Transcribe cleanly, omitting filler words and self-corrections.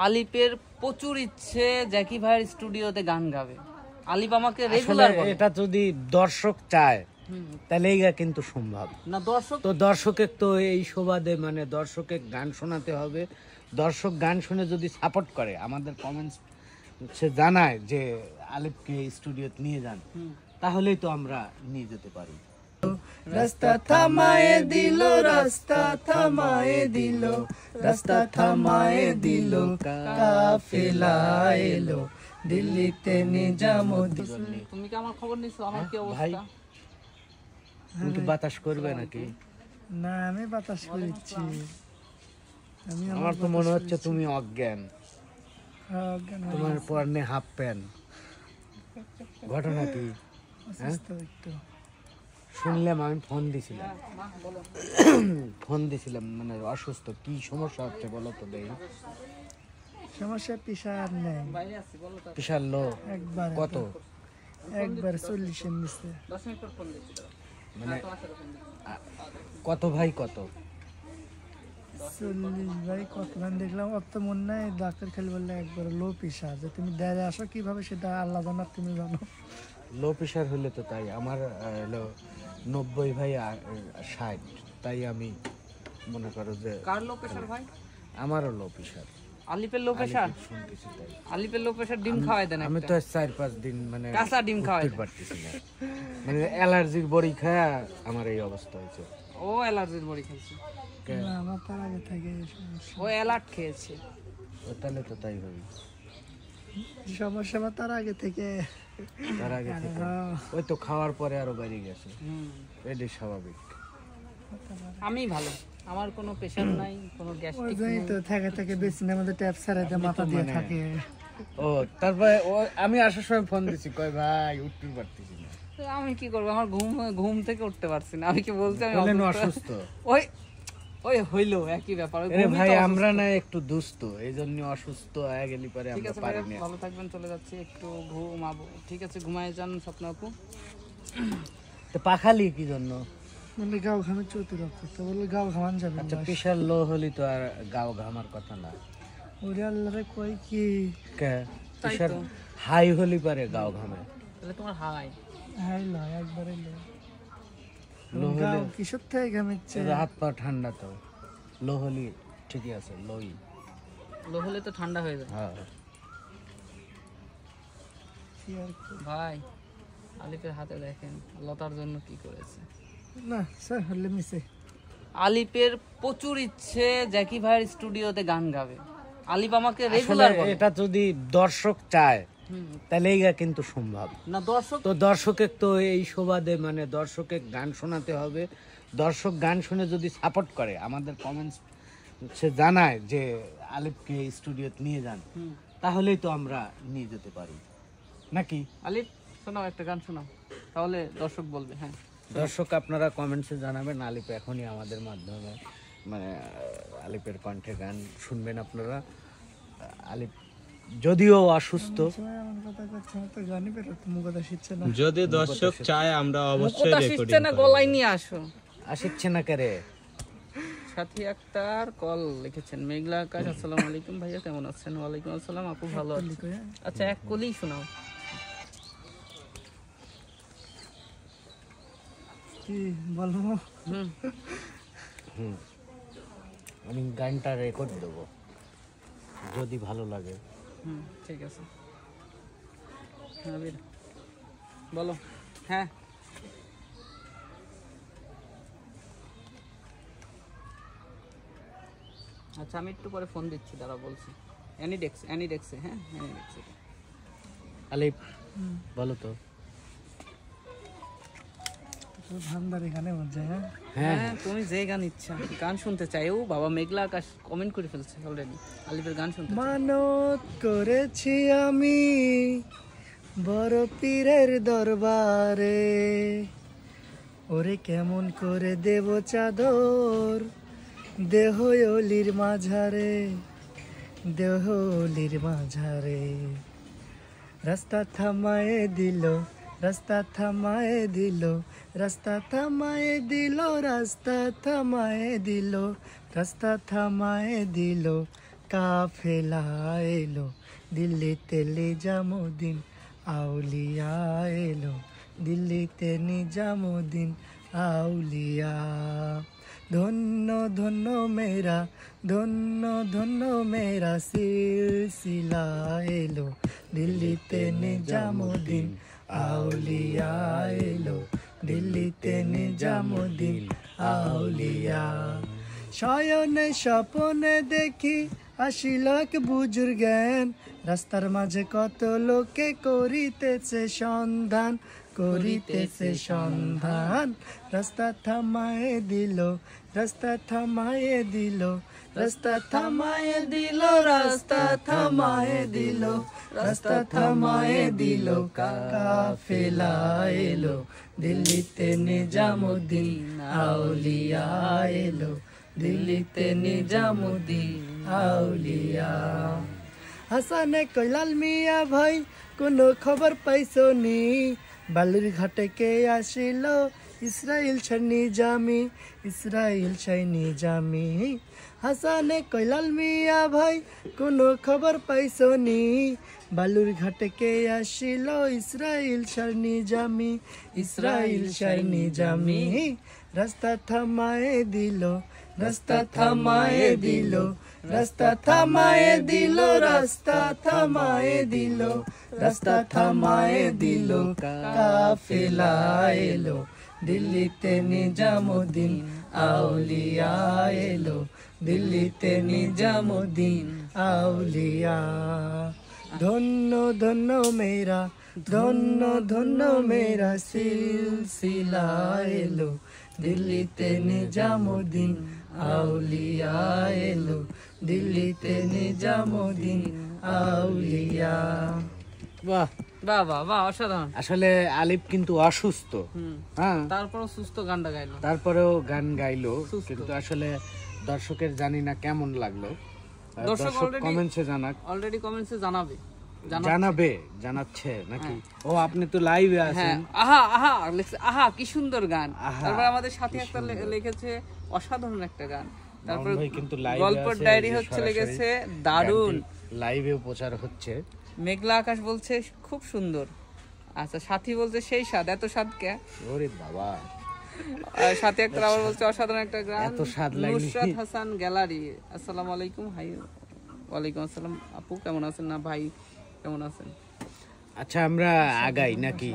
আলিপের প্রচুর ইচ্ছে জ্যাকি ভাইয়ের স্টুডিওতে গান গাবে। আলিপ আমাকে রেগুলার বলে, এটা যদি দর্শক চায় তাহলে এইটা কিন্তু সম্ভব না। দর্শক তো দর্শকের তো এই সুবাদে মানে দর্শকের গান শোনাতে হবে। দর্শক গান শুনে যদি সাপোর্ট করে, আমাদের কমেন্টস সে জানায় যে আলিপকে স্টুডিওতে নিয়ে যান, তাহলেই তো আমরা নিয়ে যেতে পারি। রাস্তা থামায়ে দিল, রাস্তা থামায়ে দিল, রাস্তা থামায়ে দিল, কাফেলা এলো দিল্লিতে নিজামুদ্দিন। তুমি কি আমার খবর নিছো? আমার কি ভাই অবস্থা? তুমি কি বাতাস করবে নাকি? না, আমি বাতাস করছি। আমার তো মনে হচ্ছে তুমি অজ্ঞান, তোমার পরনে হাফ প্যান্ট। ঘটনা কি? শুনলাম, আমি ফোন দিছিলাম মানে অসুস্থ। কি সমস্যা হচ্ছে বলো তো দেখি। সমস্যা প্রেশার নেই, প্রেশার লো একবার কত? একবার 40-এর নিচে। 10 মিনিট পর ফোন দিচ্ছি। মানে কত ভাই কত? 40 ভাই কত গান দেখলাম, অত মন নাই। ডাক্তার খালি বললে একবার লো প্রেশার। যে তুমি দেরে আসো কিভাবে সেটা আল্লাহ জানা, তুমি জানো। লো প্রেশার হলে তো তাই আমার হলো 90 ভাই 60, তাই আমি মনে করো যে। কার লো প্রেশার ভাই? আমারও লো প্রেশার। আলিপের low pressure? শুনতেছি তাই। আলিপের লো প্রেশার ডিম খাওয়াই দেন। আমি তো 4-5 দিন মানে কাঁচা ডিম খাওয়াই পারতেছি না, মানে অ্যালার্জির বড়ি খায়া আমার এই অবস্থা হয়েছে। ও অ্যালার্জির বড়ি খাইছে? না, আমার তার আগে থেকে এই সমস্যা। ও অ্যালার্ট খেয়েছে। ও তাহলে তো তাই হবে। সমস্যা আমার তার আগে থেকে। তার আগে থেকে ওই তো খাওয়ার পরে আরো বেড়ে গেছে। এটাই স্বাভাবিক। আমি ভালো, আমার কোনো প্রেশার নাই, কোনো গ্যাস্ট্রিক ওই তো থেকে থেকে বেশি না, আমাদের ট্যাপ সারাতে মাথা দিয়ে থাকে। ও তারপরে ও আমি আসার সময় ফোন দিছি, কয় ভাই উঠতে পারতেছি না। আমি কি করবো? আমার ঘুম থেকে উঠতে পারছি না। আমি কি বলছি আমি অসুস্থ? ওই ওই হইলো একই ব্যাপার। ভাই আমরা না একটু দুস্থ, এইজন্য অসুস্থ হয়ে গেলি পরে ঠিক আমরা আছে, পারি না। ভালো থাকবেন, চলে যাচ্ছি, একটু ঘুমাবো। ঠিক আছে, ঘুমায় যান স্বপ্ন আপু। তো পাখালি কি জন্য? বললে গাও ঘামে চলতে রক্ত, তো বললে গাও ঘামান যাবে। আচ্ছা, প্রেশার লো হলি তো আর গাও ঘামার কথা না। ওরে আল্লাহরে কই কি কে প্রেশার হাই হলি পারে গাও ঘামে। তাহলে তোমার হাই হাই লয়, একবারে লয়। লো হলে কিসব থেকে ঘামিচ্ছে? হাত পা ঠান্ডা তো। লো হলি ঠিকই আছে, লোই লো হলে তো ঠান্ডা হয়ে যায়। হ্যাঁ ভাই আলিপের হাতে দেখেন লতার জন্য কি করেছে। না স্যার, হলে মিশে। আলিপের প্রচুর ইচ্ছে জ্যাকি ভাইয়ের স্টুডিওতে গান গাবে। আলিপ আমাকে রেগুলার বলে, এটা যদি দর্শক চায় তাহলে এইটা কিন্তু সম্ভব না। দর্শক তো দর্শকের তো এই সুবাদে মানে দর্শকের গান শোনাতে হবে। দর্শক গান শুনে যদি সাপোর্ট করে, আমাদের কমেন্টস সে জানায় যে আলিপকে স্টুডিওতে নিয়ে যান, তাহলেই তো আমরা নিয়ে যেতে পারি নাকি? আলিপ শোনাও, একটা গান শোনাও, তাহলে দর্শক বলবে। হ্যাঁ দর্শক আপনারা কমেন্টসে জানাবেন। আলিপ এখনই আমাদের মাধ্যমে মানে আলিপের কণ্ঠে গান শুনবেন আপনারা। আলিপ যদিও অসুস্থ, যদি দর্শক চায় আমরা অবশ্যই রেকর্ডিং করব। গলায় নিয়ে আসো। আসছে না করে। সাথী আক্তার কল লিখেছেন, মেঘলা আকাশ। আসসালামু আলাইকুম ভাইয়া, কেমন আছেন? ওয়ালাইকুম আসসালাম আপু, ভালো আছি। আচ্ছা, এক কলি শোনাও। কি বলবো? আমি গানটা রেকর্ড দেবো যদি ভালো লাগে। ঠিক আছে, বলো। হ্যাঁ আচ্ছা, আমি একটু পরে ফোন দিচ্ছি, দাঁড়া বলছি। অ্যানিডেক্সে। হ্যাঁ অ্যানিডেক্সে। আলিপ বলো তো। ভান্ডারি গানে মজা। হ্যাঁ, তুমি যে গান ইচ্ছা গান শুনতে চাই। ও বাবা, মেঘলা আকাশ কমেন্ট করে ফেলছে অলরেডি। আলিপের গান শুনতে মানত করেছি আমি বড় পীরের দরবারে, ওরে কেমন করে দেব চাদর দেহ অলির মাঝারে, দেহ অলির মাঝারে। রাস্তা থামায়ে দিল, রাস্তা থামায়ে দিল, রাস্তা থামায়ে দিল, রাস্তা থামায়ে দিল, রাস্তা থামায়ে দিল, কাফেলা এলো দিল্লিতে নিজামুদ্দিন আউলিয়া এলো দিল্লিতে নিজামুদ্দিন আউলিয়া ধন্য ধন্য মেরা ধন্য ধন্য মেরা সিলসিলা এলো দিল্লিতে নিজামুদ্দিন আউলিয়া এলো দিল্লিতে নিজামুদ্দিন আউলিয়া শয়নে স্বপনে দেখি আসিল এক বুজুর্গেন রাস্তার মাঝে কত লোকে করিতেছে সন্ধান রাস্তা থামায়ে দিল রাস্তা থামায়ে দিল রাস্তা থামায়ে দিল রাস্তা থামায়ে দিল রাস্তা থামায়ে দিল কাফেলা এলো দিল্লিতে নিজামুদ্দিন আউলিয়া এলো দিল্লিতে নিজামুদ্দিন আউলিয়া হাসানে কইলাল মিয়া ভাই কোনো খবর পাইছো নি বালুর ঘাটে কে আসিল ইসরাইল শাহ নিজামি হাসানে কইলাল মিয়া ভাই কোনো খবর পাইছো নি বালুর ঘাটে কে আসিল ইসরাইল শাহ নিজামি রাস্তা থামায়ে দিল রাস্তা থামায়ে দিল রাস্তা থামায়ে দিল রাস্তা থামায়ে দিল রাস্তা থামায়ে দিল কাফেলা এলো দিল্লিতে নিজামুদ্দিন আউলিয়া এলো দিল্লিতে নিজামুদ্দিন আউলিয়া ধন্য ধন্য মেরা ধন্য ধন্য মেরা সিলসিলা এলো দিল্লিতে নিজামুদ্দিন আউলিয়া এলো দিল্লিতে নিজামুদ্দিন আউলিয়া। বাহ বাহ বাহ বাহ, অসাধারণ। আসলে আলিফ কিন্তু অসুস্থ, হ্যাঁ, তারপরেও সুস্থ গানটা গাইলো, তারপরেও গান গাইলো, কিন্তু আসলে দর্শকের জানি না কেমন লাগলো। দর্শক কমেন্টসে জানাক, অলরেডি কমেন্টসে জানাচ্ছে নাকি? ও আপনি তো লাইভে আছেন। আহা আহা লিখছে, আহা কি সুন্দর গান। তারপর আমাদের সাথে একটা লিখেছে অসাধারণ একটা গান। তারপর কিন্তু গল্পের ডায়েরি হচ্ছে লিখেছে দারুণ, লাইভেও প্রচার হচ্ছে। মেঘলা আকাশ বলছে খুব সুন্দর। আচ্ছা, সাথী বলছে সেই স্বাদ, এত স্বাদ কে? ওরে বাবা। সাথী একটা আবার বলছে অসাধারণ একটা গান। এত স্বাদ লাগলো। নুসরাত হাসান গ্যালারি, আসসালামু আলাইকুম। হাই, ওয়ালাইকুম আসসালাম। আপু কেমন আছেন? না ভাই কেমন আছেন? আচ্ছা, আমরা আগাই নাকি?